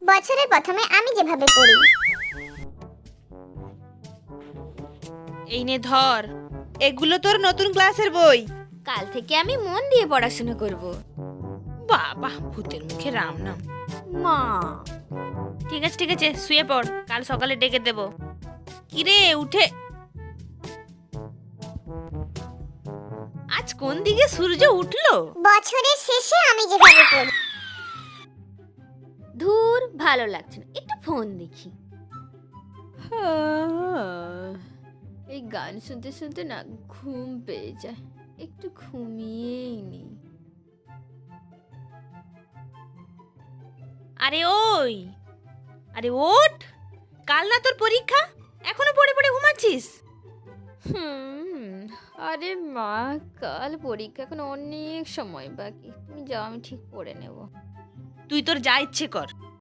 বছরের প্রথমে আমি যেভাবে পড়ি। এই নে ধর, এগুলো তোর নতুন ক্লাসের বই। কাল থেকে আমি মন দিয়ে পড়াশোনা করব। বাবা, ভূতের মুখে রাম নাম। মা, ঠিক আছে ঠিক আছে, শুয়ে পড়, কাল সকালে ডেকে দেব। কিরে উঠে, আজ কোন দিকে সূর্য উঠলো? বছরের শেষে আমি যেভাবে পড়ি। ধুর, ভালো লাগছে না, একটু ফোন দেখি। এই গান শুনতে শুনতে না ঘুম পেয়ে যায়, একটু ঘুমিয়েই নি। আরে ওই, আরে ওঠ, কাল না তোর পরীক্ষা, এখনো পড়ে পড়ে ঘুমাচ্ছিস? আরে মা, কাল পরীক্ষা, এখন অনেক সময় বাকি। তুমি যাও, আমি ঠিক পড়ে নেব। তুই তোর যা ইচ্ছে কর।